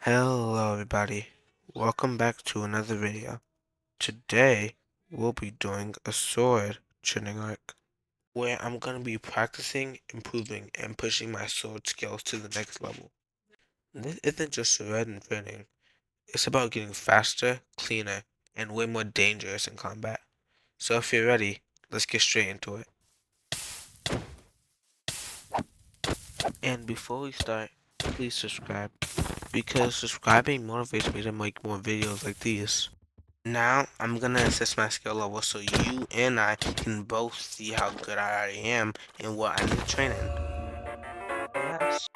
Hello everybody, welcome back to another video. Today we'll be doing a sword training arc where I'm going to be practicing, improving, and pushing my sword skills to the next level. This isn't just sword training, it's about getting faster, cleaner, and way more dangerous in combat. So if you're ready, let's get straight into it. And before we start, please subscribe, because subscribing motivates me to make more videos like these. Now, I'm gonna assess my skill level so you and I can both see how good I already am and what I need to train in. Yes.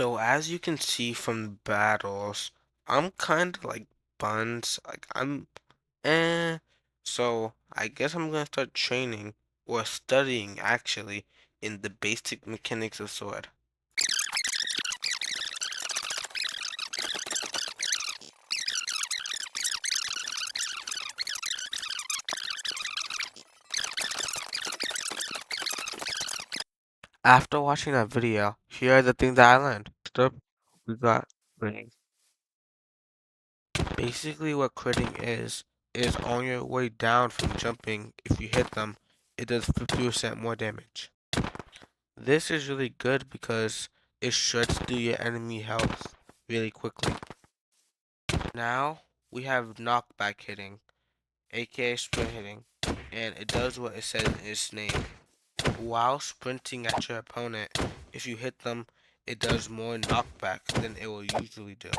So as you can see from the battles, I'm kind of like Buns. Like eh. So I guess I'm gonna start training or studying actually in the basic mechanics of sword. After watching that video, here are the things that I learned. First up, we got critting. Basically what critting is on your way down from jumping, if you hit them, it does 50% more damage. This is really good because it shreds through your enemy health really quickly. Now, we have knockback hitting, aka sprint hitting, and it does what it says in its name. While sprinting at your opponent, if you hit them, it does more knockback than it will usually do.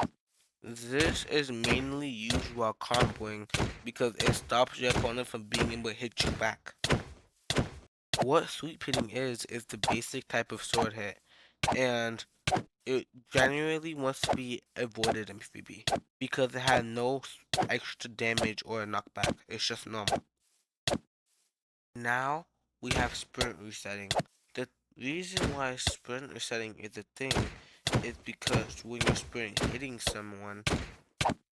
This is mainly used while comboing because it stops your opponent from being able to hit you back. What sweep hitting is the basic type of sword hit, and it generally wants to be avoided in PvP because it has no extra damage or knockback. It's just normal. Now we have sprint resetting. The reason why sprint resetting is a thing is because when you're sprint hitting someone,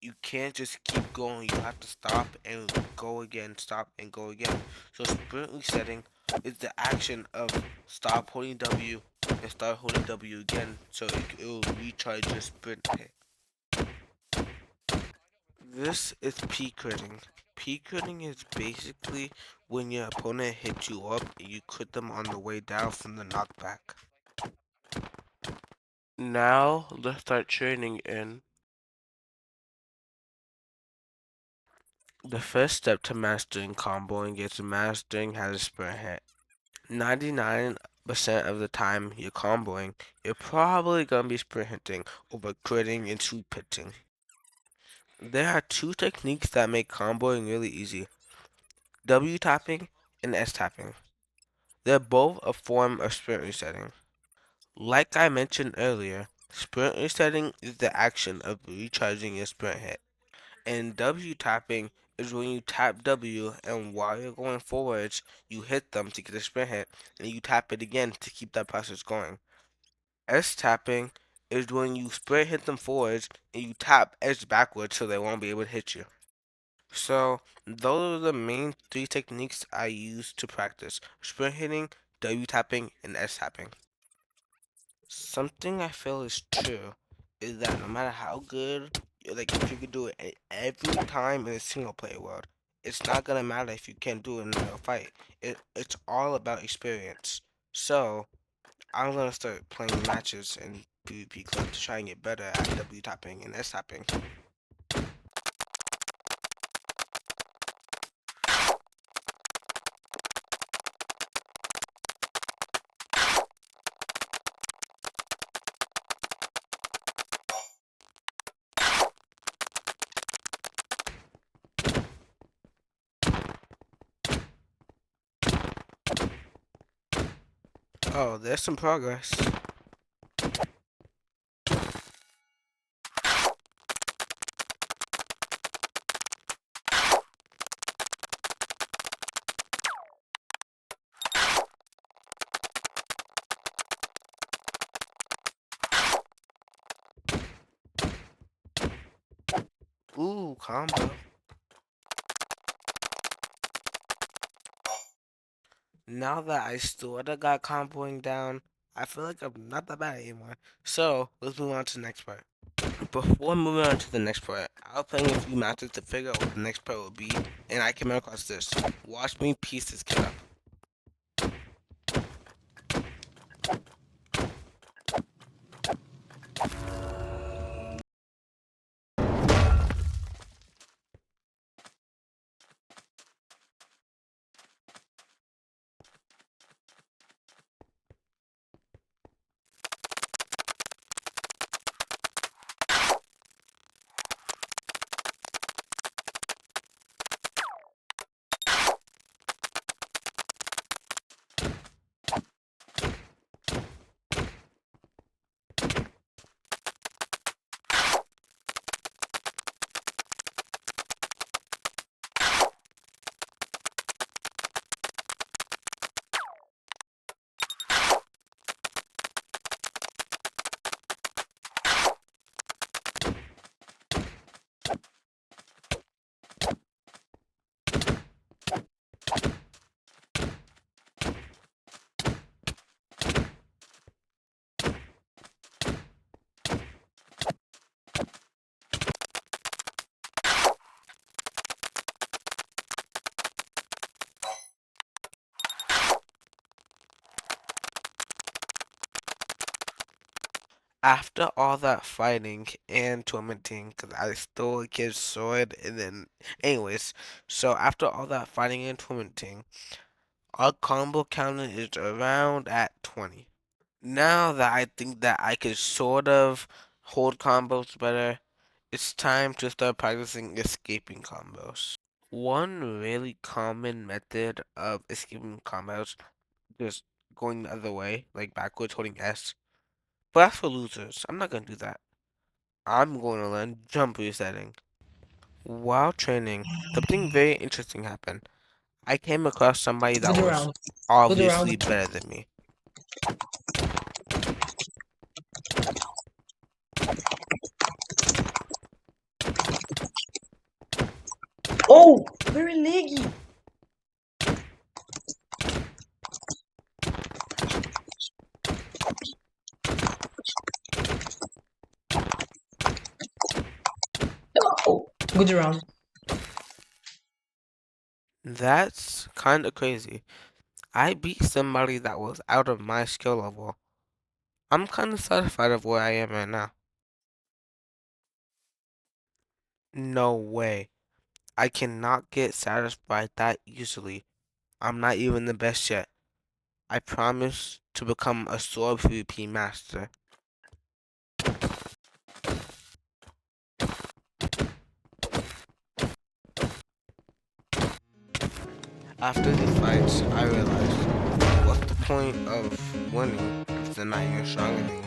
you can't just keep going. You have to stop and go again, stop and go again. So sprint resetting is the action of stop holding W and start holding W again, so it will recharge your sprint hit. This is P critting. P critting is basically when your opponent hits you up and you crit them on the way down from the knockback. Now let's start training in. The first step to mastering comboing is mastering how to sprint hit. 99% of the time you're comboing, you're probably gonna be sprint hitting over critting and sweep hitting. There are two techniques that make comboing really easy: W tapping and S tapping. They're both a form of sprint resetting. Like I mentioned earlier, sprint resetting is the action of recharging your sprint hit. And W tapping is when you tap W and while you're going forwards, you hit them to get a sprint hit, and you tap it again to keep that process going. S tapping is when you sprint hit them forwards and you tap S backwards so they won't be able to hit you. So those are the main three techniques I use to practice: sprint hitting, W tapping, and S tapping. Something I feel is true is that no matter how good, like if you could do it every time in a single player world, it's not gonna matter if you can't do it in a real fight. It's all about experience. So I'm gonna start playing matches in PvP Club to try and get better at W tapping and S tapping. Oh, there's some progress. Ooh, combo. Now that I sorta got comboing down, I feel like I'm not that bad anymore. So let's move on to the next part. Before moving on to the next part, I'll play a few matches to figure out what the next part will be, and I came across this. Watch me piece this kid up. After all that fighting and tormenting, because I stole a kid's sword, and then, anyways, so after all that fighting and tormenting, our combo counter is around at 20. Now that I think that I could sort of hold combos better, it's time to start practicing escaping combos. One really common method of escaping combos is going the other way, like backwards holding S. But that's for losers. I'm not gonna do that. I'm going to learn jump resetting. While training, something very interesting happened. I came across somebody that Good was round. Good round. obviously better than me. Oh, very leggy. Oh, good round. That's kind of crazy. I beat somebody that was out of my skill level. I'm kind of satisfied of where I am right now. No way. I cannot get satisfied that easily. I'm not even the best yet. I promise to become a sword PvP master. After these fights, I realized, what's the point of winning if they're not even stronger than you?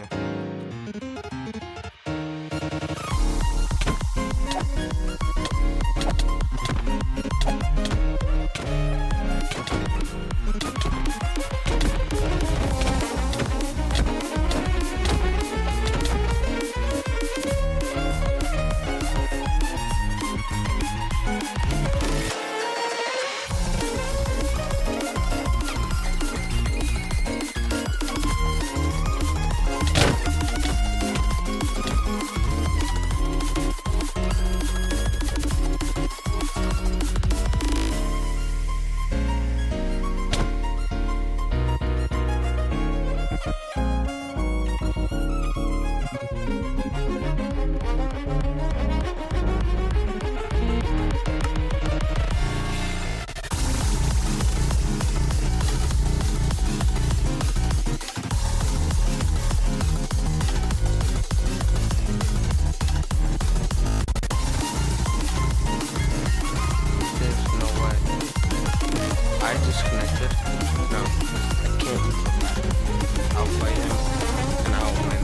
There's no way. I disconnected? No, I can't lose the fight. I'll fight him, and I'll win.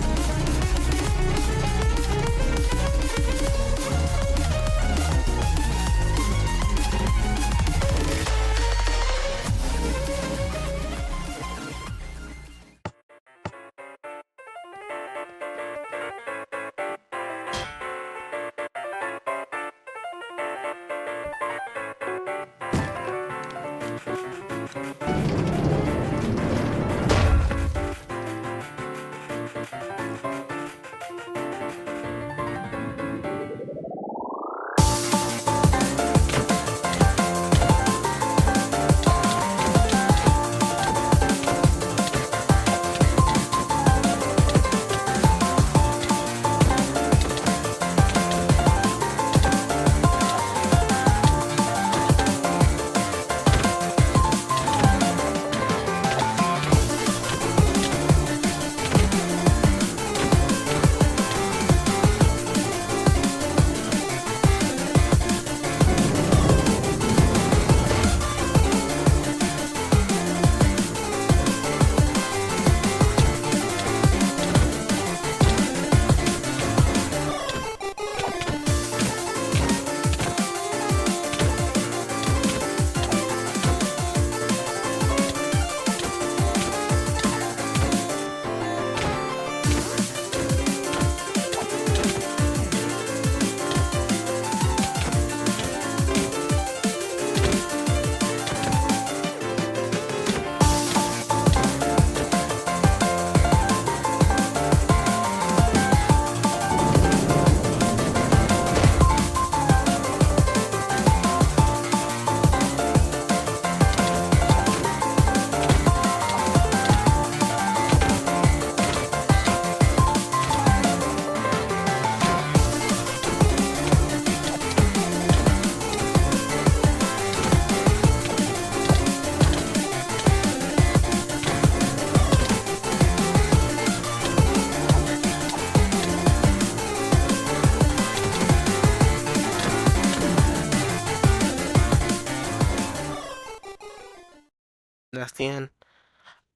That's the end.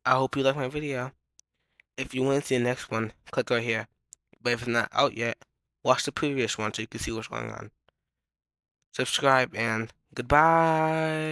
I hope you like my video. If you want to see the next one, click right here. But if it's not out yet, watch the previous one so you can see what's going on. Subscribe and goodbye.